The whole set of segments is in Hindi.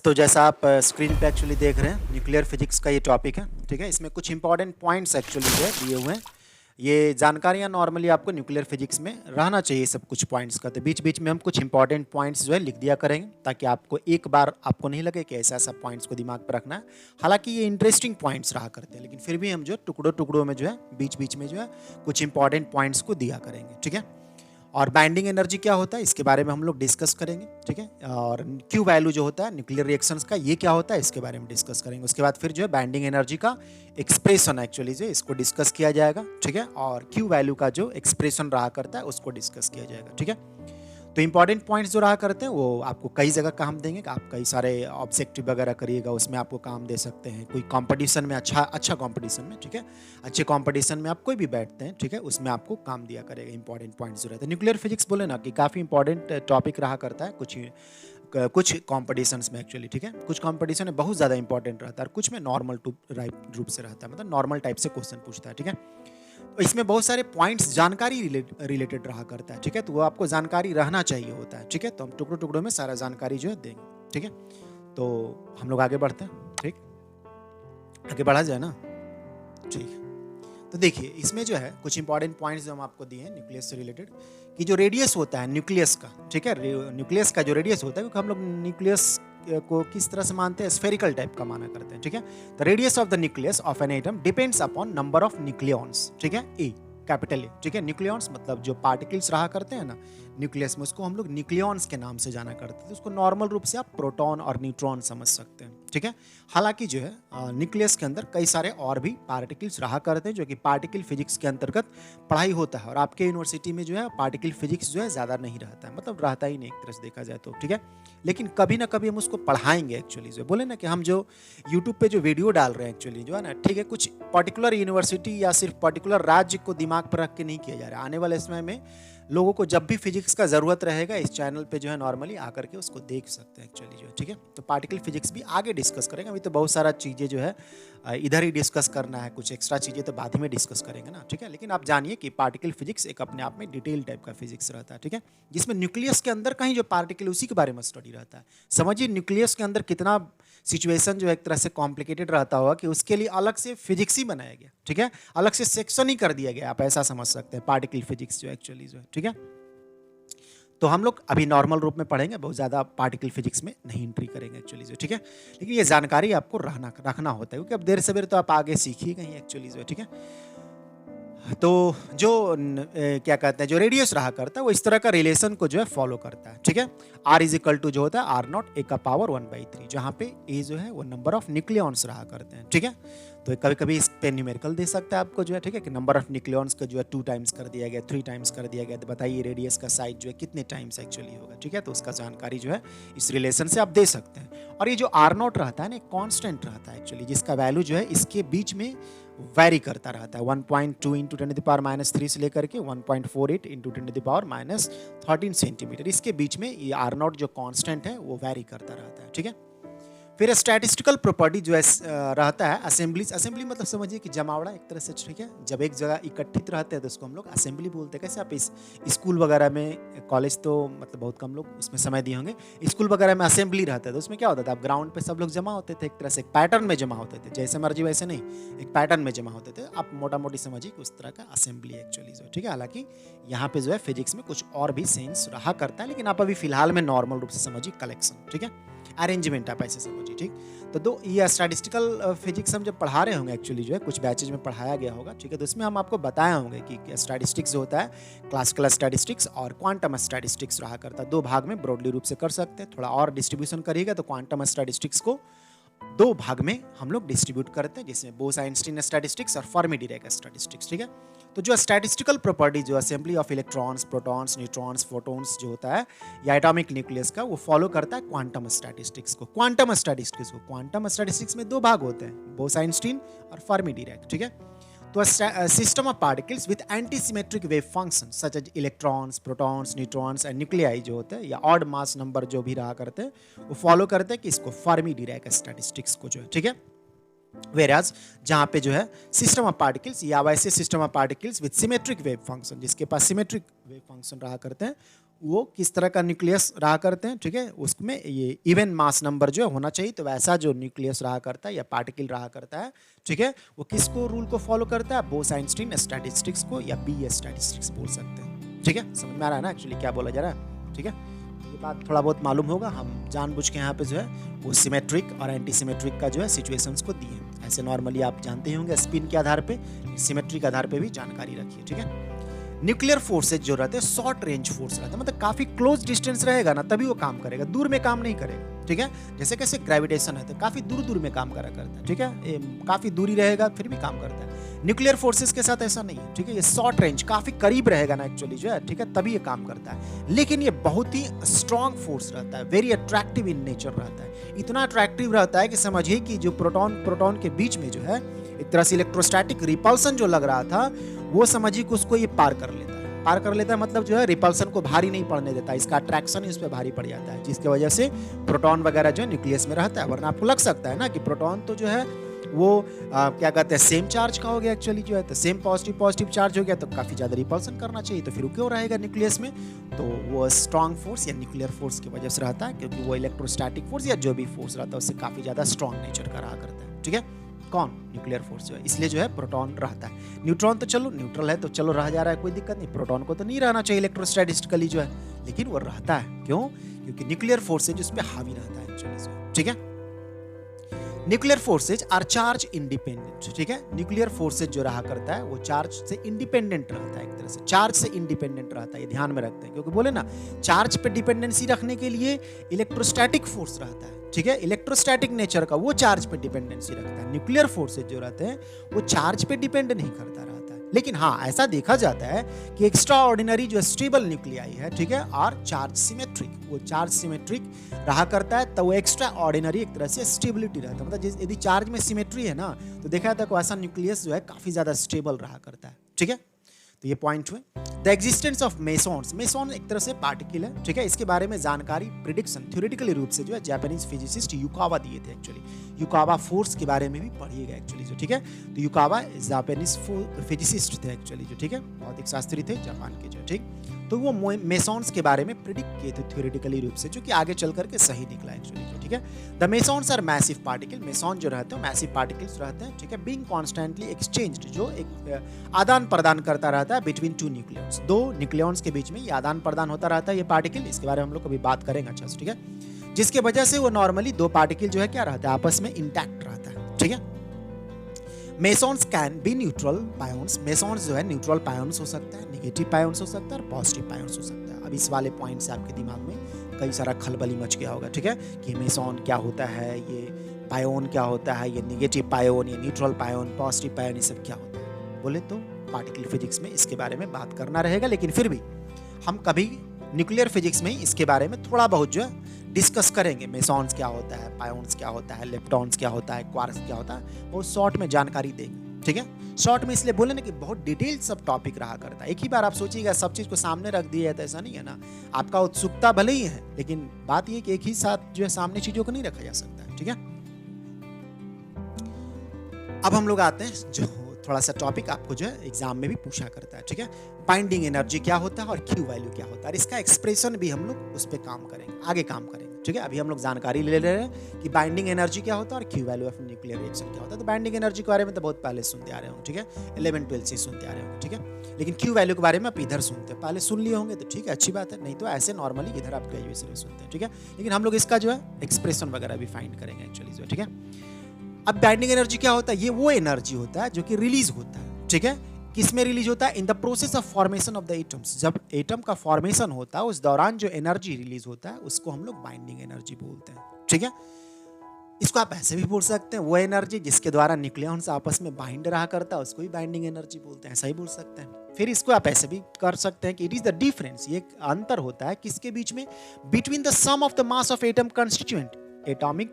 तो जैसा आप स्क्रीन पे एक्चुअली देख रहे हैं, न्यूक्लियर फिजिक्स का ये टॉपिक है, ठीक है। इसमें कुछ इंपॉर्टेंट पॉइंट्स एक्चुअली जो है दिए हुए हैं। ये जानकारियाँ नॉर्मली आपको न्यूक्लियर फिजिक्स में रहना चाहिए सब कुछ पॉइंट्स का। तो बीच बीच में हम कुछ इंपॉर्टेंट पॉइंट्स जो है लिख दिया करेंगे, ताकि आपको एक बार आपको नहीं लगे कि ऐसा ऐसा पॉइंट्स को दिमाग पर रखना है। हालांकि ये इंटरेस्टिंग पॉइंट्स रहा करते हैं, लेकिन फिर भी हम जो टुकड़ों टुकड़ों में जो है बीच बीच में जो है कुछ इंपॉर्टेंट पॉइंट्स को दिया करेंगे, ठीक है। और बाइंडिंग एनर्जी क्या होता है इसके बारे में हम लोग डिस्कस करेंगे, ठीक है। और क्यू वैल्यू जो होता है न्यूक्लियर रिएक्शंस का, ये क्या होता है इसके बारे में डिस्कस करेंगे। उसके बाद फिर जो है बाइंडिंग एनर्जी का एक्सप्रेशन एक्चुअली जो इसको डिस्कस किया जाएगा, ठीक है। और क्यू वैल्यू का जो एक्सप्रेशन रहा करता है उसको डिस्कस किया जाएगा, ठीक है। तो इंपॉर्टेंट पॉइंट्स जो रहा करते हैं वो आपको कई जगह काम देंगे कि आप कई सारे ऑब्जेक्टिव वगैरह करिएगा, उसमें आपको काम दे सकते हैं। कोई कंपटीशन में अच्छा कंपटीशन में, ठीक है, अच्छे कंपटीशन में आप कोई भी बैठते हैं, ठीक है, उसमें आपको काम दिया करेगा। इंपॉर्टेंट पॉइंट्स जो रहते हैं न्यूक्लियर फिजिक्स बोले ना कि काफ़ी इंपॉर्टेंट टॉपिक रहा करता है कुछ कॉम्पिटिशन्स में एक्चुअली, ठीक है। कुछ कॉम्पिटिशन में बहुत ज़्यादा इंपॉर्टेंट रहता है और कुछ में नॉर्मल रूप से रहता है, मतलब नॉर्मल टाइप से क्वेश्चन पूछता है, ठीक है। इसमें बहुत सारे पॉइंट्स जानकारी रिलेटेड रहा करता है, ठीक है। तो वो आपको जानकारी रहना चाहिए होता है, ठीक है। तो हम टुकड़ों टुकड़ों में सारा जानकारी जो है देंगे, ठीक है। तो हम लोग आगे बढ़ते हैं, ठीक, आगे बढ़ा जाए ना, ठीक है। तो देखिए इसमें जो है कुछ इंपॉर्टेंट पॉइंट्स जो हम आपको दिए हैं न्यूक्लियस से रिलेटेड, कि जो रेडियस होता है न्यूक्लियस का, ठीक है, न्यूक्लियस का जो रेडियस होता है, क्योंकि हम लोग न्यूक्लियस को किस तरह से मानते हैं, स्फेरिकल टाइप का माना करते हैं, ठीक है। The radius of the nucleus of an atom depends upon number of nucleons, ठीक है, ए, कैपिटल ए, ठीक है। न्यूक्लियॉन्स मतलब जो पार्टिकल्स रहा करते हैं ना न्यूक्लियस में, उसको हम लोग न्यूक्लियॉन्स के नाम से जाना करते थे। उसको नॉर्मल रूप से आप प्रोटॉन और न्यूट्रॉन समझ सकते हैं, ठीक है। हालांकि जो है न्यूक्लियस के अंदर कई सारे और भी पार्टिकल्स रहा करते हैं, जो कि पार्टिकल फिजिक्स के अंतर्गत पढ़ाई होता है। और आपके यूनिवर्सिटी में जो है पार्टिकल फिजिक्स जो है ज़्यादा नहीं रहता है, मतलब रहता ही नहीं एक तरह से देखा जाए तो, ठीक है। लेकिन कभी ना कभी हम उसको पढ़ाएंगे एक्चुअली। जो बोले ना कि हम जो यूट्यूब पे जो वीडियो डाल रहे हैं एक्चुअली जो है ना, ठीक है, कुछ पर्टिकुलर यूनिवर्सिटी या सिर्फ पर्टिकुलर राज्य को दिमाग पर रख के नहीं किया जा रहा है। आने वाले समय में लोगों को जब भी फिजिक्स का ज़रूरत रहेगा इस चैनल पे जो है नॉर्मली आकर के उसको देख सकते हैं एक्चुअली जो है, ठीक है। तो पार्टिकल फिजिक्स भी आगे डिस्कस करेंगे, अभी तो बहुत सारा चीज़ें जो है इधर ही डिस्कस करना है, कुछ एक्स्ट्रा चीज़ें तो बाद ही में डिस्कस करेंगे ना, ठीक है। लेकिन आप जानिए कि पार्टिकल फिजिक्स एक अपने आप में डिटेल टाइप का फिजिक्स रहता है, ठीक है, जिसमें न्यूक्लियस के अंदर कहीं जो पार्टिकल उसी के बारे में स्टडी रहता है। समझिए न्यूक्लियस के अंदर कितना सिचुएशन जो एक तरह से कॉम्प्लिकेटेड रहता होगा कि उसके लिए अलग से फिजिक्स ही बनाया गया, ठीक है, अलग से सेक्शन ही कर दिया गया, आप ऐसा समझ सकते हैं पार्टिकल फिजिक्स जो एक्चुअली जो है, ठीक है। तो हम लोग अभी नॉर्मल रूप में पढ़ेंगे, बहुत ज़्यादा पार्टिकल फिजिक्स में नहीं एंट्री करेंगे एक्चुअली जो, ठीक है। लेकिन ये जानकारी आपको रखना होता है, क्योंकि अब देर सवेर तो आप आगे सीखिएगा ही एक्चुअली जो, ठीक है। तो जो क्या कहते हैं जो रेडियस रहा करता है वो इस तरह का रिलेशन को जो है फॉलो करता है, ठीक है। R इज इक्वल टू जो होता है R0 ए का पावर 1/3, जहाँ पे ए जो है वो नंबर ऑफ न्यूक्लियॉन्स रहा करते हैं, ठीक है। तो कभी कभी इस पे न्यूमेरिकल दे सकता है आपको जो है, ठीक है, कि नंबर ऑफ न्यूक्लियॉन्स का जो है 2 टाइम्स कर दिया गया, 3 टाइम्स कर दिया गया, तो बताइए रेडियस का साइज जो है कितने टाइम्स एक्चुअली होगा, ठीक है। तो उसका जानकारी जो है इस रिलेशन से आप दे सकते हैं। और ये जो R0 रहता है ना कॉन्स्टेंट रहता है एक्चुअली, जिसका वैल्यू जो है इसके बीच में वैरी करता रहता है। 1.2 इंटू 10⁻³ से लेकर के 1.48 इंटू 10⁻13 सेंटीमीटर, इसके बीच में ये R0 जो कांस्टेंट है वो वैरी करता रहता है, ठीक है। फिर स्टैटिस्टिकल प्रॉपर्टी जो है रहता है असेंबली मतलब समझिए कि जमावड़ा एक तरह से, ठीक है। जब एक जगह इकट्ठित रहते हैं तो उसको हम लोग असेंबली बोलते हैं। कैसे आप इस स्कूल वगैरह में, कॉलेज तो मतलब बहुत कम लोग उसमें समय दिए होंगे, स्कूल वगैरह में असेंबली रहता है तो उसमें क्या होता था, आप ग्राउंड पे सब लोग जमा होते थे, एक तरह से एक पैटर्न में जमा होते थे, जैसे मर्जी वैसे नहीं, एक पैटर्न में जमा होते थे। आप मोटा मोटी समझिए कि उस तरह का असेंबली एक्चुअली जो, ठीक है। हालांकि यहाँ पे जो है फिजिक्स में कुछ और भी सेंस रहा करता है, लेकिन आप अभी फिलहाल में नॉर्मल रूप से समझिए कलेक्शन, ठीक है, अरेंजमेंट आप ऐसे समझिए, ठीक। तो दो ये स्टैटिस्टिकल फिजिक्स हम जब पढ़ा रहे होंगे एक्चुअली जो है कुछ बैचेज में पढ़ाया गया होगा, ठीक है। तो इसमें हम आपको बताए होंगे कि स्टैटिस्टिक्स जो होता है क्लासिकल स्टैटिस्टिक्स और क्वांटम स्टैटिस्टिक्स रहा करता है। 2 भाग में ब्रॉडली रूप से कर सकते हैं, थोड़ा और डिस्ट्रीब्यूशन करिएगा तो क्वांटम स्टैटिस्टिक्स को 2 भाग में हम लोग डिस्ट्रीब्यूट करते हैं, जिसमें बोस-आइंस्टीन स्टैटिस्टिक्स और फर्मी-डिराक स्टैटिस्टिक्स, ठीक है। तो जो स्टैटिस्टिकल प्रॉपर्टी जो assembly of electrons, protons, neutrons, photons जो होता है या एटॉमिक न्यूक्लियस का, वो फॉलो करता है क्वांटम स्टैटिस्टिक्स को। क्वांटम स्टैटिस्टिक्स में 2 भाग होते हैं, बोस-आइंस्टीन और फर्मी-डिराक, ठीक है। तो system of particles with antisymmetric wave function such as electrons, protons, neutrons and nuclei जो होते हैं या ऑड मास नंबर जो भी रहा करते हैं वो फॉलो करते हैं कि इसको फर्मी-डिराक स्टैटिस्टिक्स को जो है, ठीक है। वेराज जहाँ पे जो है सिस्टम ऑफ पार्टिकल्स या वैसे system of particles with symmetric wave function, जिसके पास सिमेट्रिक वेव फंक्शन रहा करते हैं वो किस तरह का न्यूक्लियस रहा करते हैं, ठीक है, उसमें ये इवन मास नंबर जो होना चाहिए, तो वैसा जो न्यूक्लियस रहा करता है या पार्टिकल रहा करता है, ठीक है, वो किसको रूल को फॉलो करता है, बोस-आइंस्टीन स्टैटिस्टिक्स को या बी स्टैटिस्टिक्स बोल सकते हैं, ठीक है, समझ में आ रहा है ना एक्चुअली क्या बोला जा रहा है, ठीक है, ये बात थोड़ा बहुत मालूम होगा, हम जानबूझ के यहाँ पे जो है वो सिमेट्रिक और एंटी सिमेट्रिक का जो है सिचुएशंस को दिए हैं। ऐसे नॉर्मली आप जानते ही होंगे स्पिन के आधार पे, सिमेट्रिक आधार पे भी जानकारी रखिए, ठीक है। न्यूक्लियर फोर्सेज जो रहते हैं शॉर्ट रेंज फोर्स रहता है, मतलब काफी क्लोज डिस्टेंस रहेगा ना तभी वो काम करेगा, दूर में काम नहीं करेगा, ठीक है। जैसे कैसे ग्रेविटेशन है तो काफी दूर दूर में काम करा करता है, ठीक है, काफी दूरी रहेगा फिर भी काम करता है। न्यूक्लियर फोर्सेस के साथ ऐसा नहीं है, ठीक है, ये शॉर्ट रेंज काफी करीब रहेगा ना एक्चुअली जो है, ठीक है, तभी ये काम करता है। लेकिन ये बहुत ही स्ट्रॉन्ग फोर्स रहता है, वेरी अट्रैक्टिव इन नेचर रहता है, इतना अट्रैक्टिव रहता है कि समझिए कि जो प्रोटॉन के बीच में जो है एक तरह से इलेक्ट्रोस्टैटिक रिपल्सन जो लग रहा था, वो समझिए कि उसको ये पार कर लेता है। पार कर लेता है मतलब जो है रिपल्सन को भारी नहीं पड़ने देता, इसका अट्रैक्शन इस पे भारी पड़ जाता है, जिसकी वजह से प्रोटॉन वगैरह जो न्यूक्लियस में रहता है। वरना आपको लग सकता है ना कि प्रोटॉन तो जो है वो क्या कहते हैं सेम चार्ज का हो गया एक्चुअली जो है, तो सेम पॉजिटिव चार्ज हो गया तो काफी ज्यादा रिपल्सन करना चाहिए, तो फिर क्यों रहेगा न्यूक्लियस में, तो वो स्ट्रॉन्ग फोर्स या न्यूक्लियर फोर्स की वजह से रहता है, क्योंकि वो इलेक्ट्रोस्टैटिक फोर्स या जो भी फोर्स रहता है उससे काफी ज्यादा स्ट्रॉन्ग नेचर का रहा करता है, ठीक है। कौन? न्यूक्लियर फोर्स जो है, इसलिए जो है प्रोटॉन रहता है। न्यूट्रॉन तो चलो न्यूट्रल है तो चलो रह जा रहा है, कोई दिक्कत नहीं, प्रोटॉन को तो नहीं रहना चाहिए इलेक्ट्रोस्टैटिस्टिकली जो है, लेकिन वो रहता है, क्यों? क्योंकि न्यूक्लियर फोर्सेज उस पर हावी रहता है एक्चुअली, ठीक है। Nuclear forces are charge independent, ठीक है, न्यूक्लियर फोर्सेज जो रहा करता है वो चार्ज से इंडिपेंडेंट रहता है, एक तरह से चार्ज से इंडिपेंडेंट रहता है, ये ध्यान में रखते हैं, क्योंकि बोले ना चार्ज पे डिपेंडेंसी रखने के लिए इलेक्ट्रोस्टैटिक फोर्स रहता है, ठीक है, इलेक्ट्रोस्टैटिक नेचर का वो चार्ज पे डिपेंडेंसी रखता है। न्यूक्लियर फोर्सेज जो रहते हैं वो चार्ज पे डिपेंड नहीं करता रहता है, लेकिन हाँ ऐसा देखा जाता है कि एक्स्ट्रा ऑर्डिनरी जो स्टेबल न्यूक्लियाई है, ठीक है, और चार्ज सिमेट्रिक, वो चार्ज सिमेट्रिक रहा करता है, तो वो एक्स्ट्रा ऑर्डिनरी एक तरह से स्टेबिलिटी रहता है, मतलब यदि चार्ज में सिमेट्री है ना तो देखा जाता है कि वैसा न्यूक्लियस जो है काफी ज्यादा स्टेबल रहा करता है, ठीक है। तो ये पॉइंट हुए। द एग्जिस्टेंस ऑफ मेसॉन्स, मेसॉन एक तरह से पार्टिकल है, ठीक है, इसके बारे में जानकारी प्रिडिक्शन थ्योरेटिकली रूप से जो है जापानीज फिजिसिस्ट युकावा दिए थे एक्चुअली, युकावा फोर्स के बारे में भी पढ़िएगा एक्चुअली जो, ठीक है, तो युकावा जापानीज फिजिसिस्ट थे एक्चुअली जो, ठीक है, भौतिक शास्त्री थे जापान के जो, ठीक, तो वो मेसॉन्स के बारे में प्रिडिक्ट किए थे थ्योरेटिकली रूप से, जो कि आगे चल करके सही निकला एक्चुअली जो, ठीक है। The mesons are massive particle, meson जो रहते हैं मैसिव पार्टिकल्स रहते हैं, ठीक है, बीइंग कॉन्स्टेंटली एक्सचेंज्ड, जो एक आदान प्रदान करता रहता है बिटवीन टू न्यूक्लियॉन्स, दो न्यूक्लियॉन्स के बीच में ये आदान प्रदान होता रहता है ये पार्टिकल, इसके बारे में हम लोग कभी बात करेंगे अच्छा से, ठीक है, जिसके वजह से वो नॉर्मली दो पार्टिकल जो है क्या रहता है आपस में इंटैक्ट रहता है, ठीक है। मेसॉन्स कैन बी न्यूट्रल पायोन्स, मेसॉन्स जो है न्यूट्रल पायोन्स हो सकता है, नेगेटिव पायोन्स हो सकता है और पॉजिटिव पायोन्स हो सकता है। अब इस वाले पॉइंट से आपके दिमाग में कई सारा खलबली मच गया होगा, ठीक है, कि मेसॉन क्या होता है, ये पायोन क्या होता है, ये नेगेटिव पायोन, ये न्यूट्रल पायोन, पॉजिटिव पायोन, ये सब क्या होता है, बोले तो पार्टिकल फिजिक्स में इसके बारे में बात करना रहेगा, लेकिन फिर भी हम कभी न्यूक्लियर फिजिक्स में इसके बारे में थोड़ा बहुत जो है डिस्कस करेंगे, मेसॉन्स क्या होता है, पायोन्स क्या होता है, लेप्टॉन्स क्या होता है, क्वार्क्स क्या होता है, वो शॉर्ट में जानकारी देंगे, ठीक है। शॉर्ट में इसलिए बोले ना कि बहुत डिटेल सब टॉपिक रहा करता है, एक ही बार आप सोचिएगा सब चीज को सामने रख दिया है तो ऐसा नहीं है ना, आपका उत्सुकता भले ही है, लेकिन बात ये कि एक ही साथ जो है सामने चीजों को नहीं रखा जा सकता है, ठीक है। अब हम लोग आते हैं जो थोड़ा सा टॉपिक आपको जो है एग्जाम में भी पूछा करता है, ठीक है, बाइंडिंग एनर्जी क्या होता है और क्यू वैल्यू क्या होता है, और इसका एक्सप्रेशन भी हम लोग उस पर काम करेंगे, आगे काम करेंगे, ठीक है। अभी हम लोग जानकारी ले रहे हैं कि बाइंडिंग एनर्जी क्या होता है और Q value of nuclear reaction क्या होता है। तो बाइंडिंग एनर्जी के बारे में तो बहुत पहले सुनते आ रहे होंगे, ठीक है, 11-12 से सुनते आ रहे होंगे, ठीक है, लेकिन क्यू वैल्यू के बारे में आप इधर सुनते हैं, पहले सुन लिए होंगे तो ठीक है, अच्छी बात है, नहीं तो ऐसे नॉर्मली इधर आप ग्रेजुएशन में सुनते हैं, ठीक है, लेकिन हम लोग इसका जो है एक्सप्रेशन वगैरह भी फाइंड करेंगे एक्चुअली जो, ठीक है। अब बाइंडिंग एनर्जी क्या होता है, ये वो एनर्जी होता है जो कि रिलीज होता है, ठीक है, किस में रिलीज होता है, in the process of formation of the atoms, जब एटम का फॉर्मेशन होता है उस दौरान जो एनर्जी रिलीज होता है उसको हम लोग बाइंडिंग एनर्जी बोलते हैं, ठीक है। इसको आप ऐसे भी बोल सकते हैं, वो एनर्जी जिसके द्वारा न्यूक्लियॉन्स आपस में बाइंड रहा करता है उसको भी बाइंडिंग एनर्जी बोलते हैं, ऐसा ही बोल सकते हैं। फिर इसको आप ऐसे भी कर सकते हैं कि इट इज द डिफरेंस, ये एक अंतर होता है किसके बीच में, between the sum of the mass of atom constituent, atomic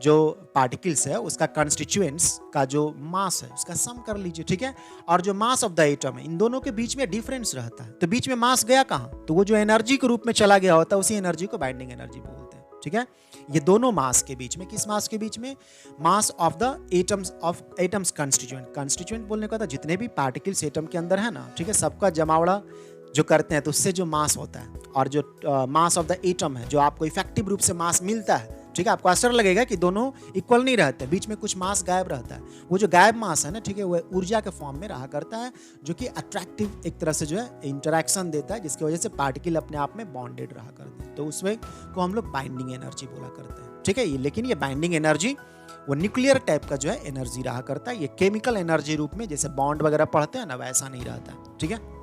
जो पार्टिकल्स है उसका कंस्टिट्यूएंट्स का जो मास है उसका सम कर लीजिए, ठीक है, और जो मास ऑफ द एटम है, इन दोनों के बीच में डिफरेंस रहता है, तो बीच में मास गया कहाँ, तो वो जो एनर्जी के रूप में चला गया होता है उसी एनर्जी को बाइंडिंग एनर्जी बोलते हैं, ठीक है। ये दोनों मास के बीच में, किस मास के बीच में, mass of the atoms constituent, constituent बोलने का था जितने भी पार्टिकल्स एटम के अंदर है ना, ठीक है, सबका जमावड़ा जो करते हैं तो उससे जो मास होता है और जो मास ऑफ द एटम है, जो आपको इफेक्टिव रूप से मास मिलता है, ठीक है, आपको आश्चर्य लगेगा कि दोनों इक्वल नहीं रहते, बीच में कुछ मास गायब रहता है। वो जो गायब मास है ना, ठीक है, वो ऊर्जा के फॉर्म में रहा करता है, जो कि अट्रैक्टिव एक तरह से जो है इंटरेक्शन देता है, जिसकी वजह से पार्टिकल अपने आप में बॉन्डेड रहा करते हैं। तो उसमें को हम लोग बाइंडिंग एनर्जी बोला करते हैं, ठीक है। लेकिन ये बाइंडिंग एनर्जी वो न्यूक्लियर टाइप का जो है एनर्जी रहा करता है, ये केमिकल एनर्जी रूप में, जैसे बॉन्ड वगैरह पढ़ते हैं ना, वैसा नहीं रहता है, ठीक है।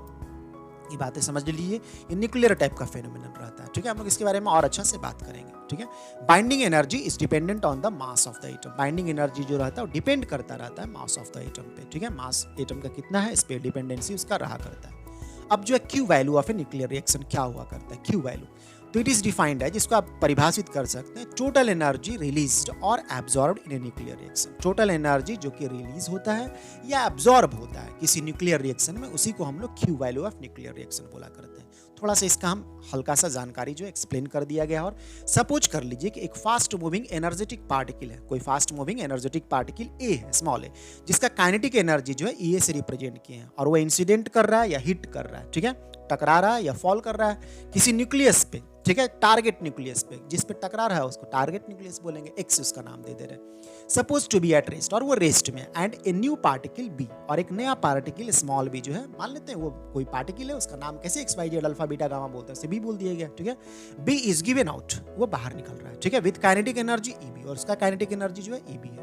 ये बातें समझ लीजिए, ये न्यूक्लियर टाइप का फेनोमेनन रहता है, ठीक है। हम लोग इसके बारे में और अच्छा से बात करेंगे, ठीक है। Binding energy is dependent on the mass of the atom. Binding energy जो रहता है वो डिपेंड करता रहता है मास ऑफ द एटम पे, ठीक है। मास एटम का कितना है, इस पे डिपेंडेंसी उसका रहा करता है। अब जो है Q value of a nuclear reaction क्या हुआ करता है, क्यू वैल्यू, तो इट इज डिफाइंड है, जिसको आप परिभाषित कर सकते हैं, टोटल एनर्जी रिलीज्ड और absorbed in a nuclear reaction. Total energy जो कि रिलीज होता है या एब्जॉर्ब होता है किसी न्यूक्लियर रिएक्शन में, उसी को हम लोग Q value of nuclear reaction बोला करते हैं। थोड़ा सा इसका हम हल्का सा जानकारी जो एक्सप्लेन कर दिया गया। और सपोज कर लीजिए कि एक फास्ट मूविंग एनर्जेटिक पार्टिकल है, कोई fast moving energetic particle A है, स्मॉल ए, जिसका काइनेटिक एनर्जी जो है ई ए से रिप्रेजेंट किए हैं, और वो इंसिडेंट कर रहा है या हिट कर रहा है, ठीक है, टकरा रहा है या फॉल कर रहा है किसी न्यूक्लियस पे, ठीक है, टारगेट न्यूक्लियस पे, जिस पे टकरा रहा है उसको टारगेट न्यूक्लियस बोलेंगे, एक्स उसका नाम दे दे रहे। Suppose to be at rest, और वो रेस्ट में, and a new particle B, और एक नया पार्टिकल स्मॉल बी जो है, मान लेते हैं वो कोई पार्टिकल है, उसका नाम कैसे X Y Z alpha beta gamma बोलते हैं, उसे बी बोल दिया गया, ठीक है। बी इज गिवन आउट, वो बाहर निकल रहा है, ठीक है, with kinetic energy E B, और उसका काइनेटिक एनर्जी जो है ई बी है।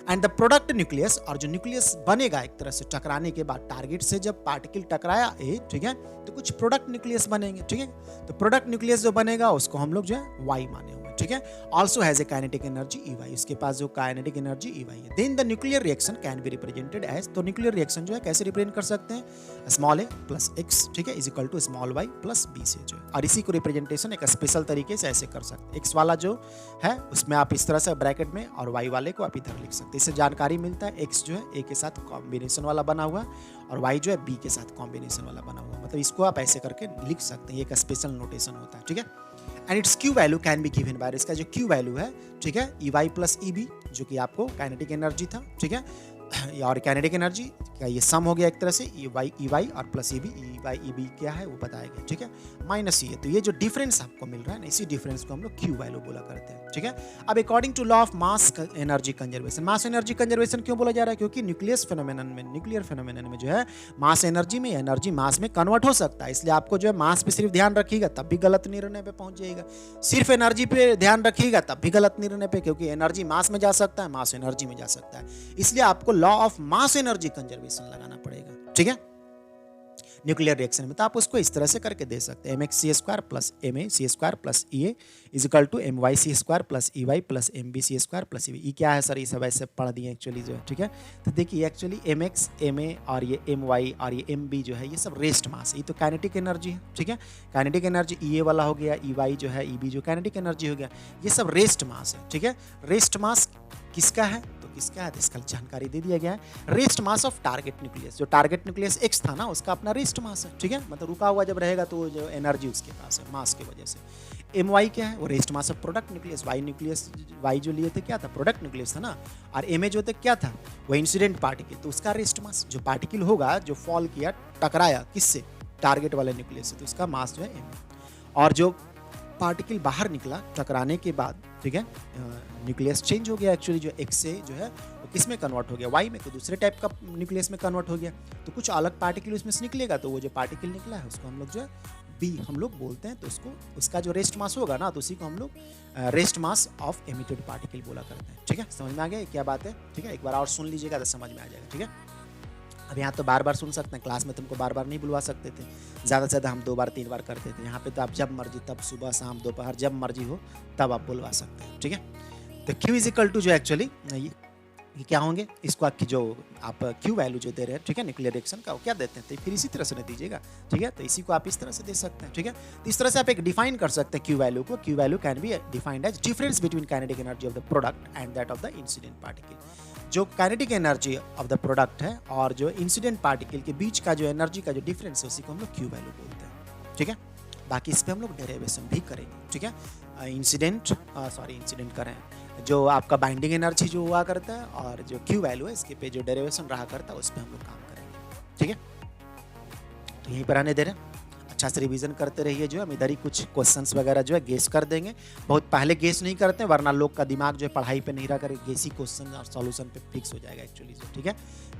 एंड द प्रोडक्ट न्यूक्लियस, और जो न्यूक्लियस बनेगा एक तरह से टकराने के बाद, टारगेट से जब पार्टिकल टकराया ए, ठीक है, तो कुछ प्रोडक्ट न्यूक्लियस बनेंगे, ठीक है। तो प्रोडक्ट न्यूक्लियस जो बनेगा उसको हम लोग जो है वाई माने हुए, ठीक है। Also has a kinetic energy E Y, उसके पास जो काइनेटिक एनर्जी ई वाई है। Then the nuclear reaction can be represented as, तो न्यूक्लियर रिएक्शन जो है कैसे रिप्रेजेंट कर सकते हैं, स्मॉल ए प्लस एक्स, ठीक है, is equal to small Y plus B से जो है। और इसी को रिप्रेजेंटेशन एक स्पेशल तरीके से ऐसे कर सकते हैं, एक्स वाला जो है उसमें आप इस तरह से ब्रैकेट में, और वाई वाले को आप इधर लिख सकते हैं। इससे जानकारी मिलता है, एक्स जो है ए के साथ कॉम्बिनेशन वाला बना हुआ है, और वाई जो है बी के साथ कॉम्बिनेशन वाला बना हुआ, मतलब इसको आप ऐसे करके लिख सकते हैं, ये एक स्पेशल नोटेशन होता है, ठीक है। And its Q value can be given by, इसका जो क्यू वैल्यू है, ठीक है, E Y plus E B, जो कि आपको काइनेटिक एनर्जी था, ठीक है, और काइनेटिक एनर्जी का ये सम हो गया एक तरह से, ई वाई और प्लस ई बी क्या है वो बताया गया, ठीक है, माइनस ई है। तो ये जो डिफरेंस आपको मिल रहा है ना, इसी डिफरेंस को हम लोग क्यू वैल्यू बोला करते हैं, ठीक है। अब according to law of mass energy conservation, mass energy conservation क्यों बोला जा रहा है, क्योंकि न्यूक्लियर फेनोमेनन में जो है मास एनर्जी में एनर्जी मास में कन्वर्ट हो सकता है, इसलिए आपको जो है मास पे सिर्फ ध्यान रखिएगा तब भी गलत निर्णय पे पहुंच जाएगा, सिर्फ एनर्जी पे ध्यान रखिएगा तब भी गलत निर्णय पे, क्योंकि एनर्जी मास में जा सकता है, मास एनर्जी में जा सकता है, इसलिए आपको law of mass energy conservation लगाना पड़ेगा, ठीक है, न्यूक्लियर रिएक्शन में। तो आप उसको इस तरह से करके दे सकते हैं, mx² plus ma² plus ea is equal to my² plus ey plus mbc² plus eb। क्या है सर, ये सब ऐसे पढ़ दिए एक्चुअली जो है, ठीक है। तो देखिए एक्चुअली mx ma और ये my और ये mb जो है, ये सब रेस्ट मास है, ये तो काइनेटिक एनर्जी है, ठीक है। काइनेटिक एनर्जी ea वाला हो गया, ey जो है, eb जो काइनेटिक एनर्जी हो गया, ये सब रेस्ट मास है, ठीक है। रेस्ट मास किसका है, तो किसका है, इसका जानकारी दे दिया गया है, rest mass of target nucleus, जो टारगेट न्यूक्लियस एक्स था ना, उसका अपना रेस्ट मास है, ठीक है, मतलब रुका हुआ जब रहेगा तो जो एनर्जी उसके पास है मास की वजह से। एम वाई क्या है, वो rest mass of product nucleus, Y जो लिए थे क्या था, प्रोडक्ट न्यूक्लियस था ना, और एम ए जो थे क्या था, वो इंसिडेंट पार्टिकल, तो उसका रेस्ट मास, जो पार्टिकल होगा जो फॉल किया टकराया किससे, टारगेट वाले न्यूक्लियस से, तो उसका मास जो है एम। और जो पार्टिकल बाहर निकला टकराने के बाद, ठीक है, न्यूक्लियस चेंज हो गया एक्चुअली, जो एक्स से जो है वो किस में कन्वर्ट हो गया, वाई में, तो दूसरे टाइप का न्यूक्लियस में कन्वर्ट हो गया, तो कुछ अलग पार्टिकल उसमें से निकलेगा, तो वो जो पार्टिकल निकला है उसको हम लोग जो है बी हम लोग बोलते हैं, तो उसको उसका जो रेस्ट मास होगा ना, तो उसी को हम लोग rest mass of emitted particle बोला करते हैं, ठीक है। समझ में आ गया क्या बात है, ठीक है, एक बार और सुन लीजिएगा तो समझ में आ जाएगा, ठीक है। अब यहाँ तो बार बार सुन सकते हैं, क्लास में तुमको बार बार नहीं बुलवा सकते थे, ज़्यादा से ज़्यादा हम 2 बार 3 बार करते थे, यहाँ पे तो आप जब मर्जी तब सुबह शाम दोपहर जब मर्जी हो तब आप बुलवा सकते हैं, ठीक है। तो Q इज इक्वल टू जो एक्चुअली ये क्या होंगे, इसको आपकी जो आप Q वैल्यू जो दे रहे हैं, ठीक है, न्यूक्लियर रिएक्शन का, वो क्या देते हैं, तो फिर इसी तरह से नहीं दीजिएगा, ठीक है। तो इसी को आप इस तरह से दे सकते हैं, ठीक है। तो इस तरह से आप एक डिफाइन कर सकते हैं Q वैल्यू को, Q value can be defined as difference between kinetic energy of the product and that of the incident particle. जो kinetic energy of the product है और जो इंसिडेंट पार्टिकल के बीच का जो एनर्जी का जो डिफरेंस है, उसी को हम लोग Q वैल्यू बोलते हैं, ठीक है। बाकी इस पर हम लोग डेरिवेशन भी करेंगे, ठीक है। इंसिडेंट करें जो आपका बाइंडिंग एनर्जी जो हुआ करता है, और जो Q वैल्यू है इसके पे जो डेरिवेशन रहा करता है, उस पर हम लोग काम करेंगे, ठीक है। तो यहीं पर आने दे रहे हैं। अच्छा से रिवीजन करते रहिए। जो है हम इधर ही कुछ क्वेश्चंस वगैरह जो है गेस कर देंगे। बहुत पहले गेस नहीं करते हैं, वरना लोग का दिमाग जो है पढ़ाई पे नहीं रहा करे, गेस ही क्वेश्चन और सॉल्यूशन पे फिक्स हो जाएगा एक्चुअली जो, ठीक है।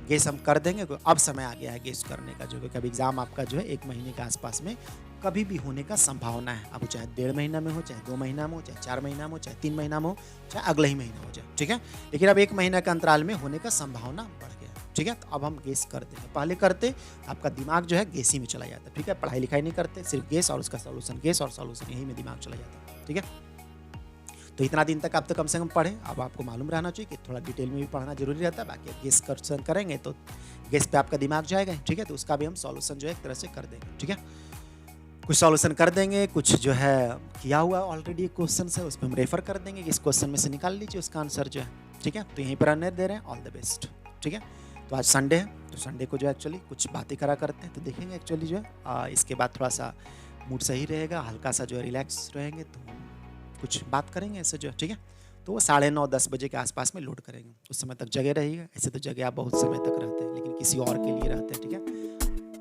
गेस हम कर देंगे, अब समय आ गया है गेस करने का जो, क्योंकि अब एग्जाम आपका जो है 1 महीने के आसपास में कभी भी होने का संभावना है। अब चाहे 1.5 महीना में हो, चाहे 2 महीना में हो, चाहे 4 महीना में हो, चाहे 3 महीना में हो, चाहे अगले ही महीना हो जाए, ठीक है। लेकिन अब 1 महीना के अंतराल में होने का संभावना बढ़ गया, ठीक है। तो अब हम गेस कर देंगे। पहले करते आपका दिमाग जो है गेस ही में चला जाता है, ठीक है। पढ़ाई लिखाई नहीं करते, सिर्फ गेस और उसका सॉल्यूशन, गेस और सॉल्यूशन, यही में दिमाग चला जाता है, ठीक है। तो इतना दिन तक आप तो कम से कम पढ़े। अब आपको मालूम रहना चाहिए कि थोड़ा डिटेल में भी पढ़ना जरूरी रहता है। बाकी गेस क्वेश्चन करेंगे तो गेस पे आपका दिमाग जाएगा, ठीक है। तो उसका भी हम सॉल्यूशन जो है एक तरह से कर देंगे, ठीक है। कुछ सॉल्यूशन कर देंगे, कुछ जो है किया हुआ ऑलरेडी क्वेश्चन है उस पर हम रेफर कर देंगे कि इस क्वेश्चन में से निकाल लीजिए उसका आंसर जो है, ठीक है। तो यहीं पर आने दे रहे हैं, ऑल द बेस्ट, ठीक है। तो आज संडे है, तो संडे को जो है एक्चुअली कुछ बातें करा करते हैं, तो देखेंगे एक्चुअली जो है इसके बाद थोड़ा सा मूड सही रहेगा, हल्का सा जो है रिलैक्स रहेंगे, तो कुछ बात करेंगे ऐसे जो है, ठीक है। तो वो 9:30-10 बजे के आसपास में लोड करेंगे, उस समय तक जगह रहिएगा। ऐसे तो जगह आप बहुत समय तक रहते हैं, लेकिन किसी और के लिए रहते हैं, ठीक है।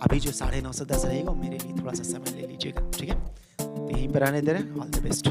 अभी जो 9:30 से 10 रहेगा मेरे लिए थोड़ा सा समय ले लीजिएगा, ठीक है। तो यहीं पर रहने दे रहे हैं, ऑल द बेस्ट।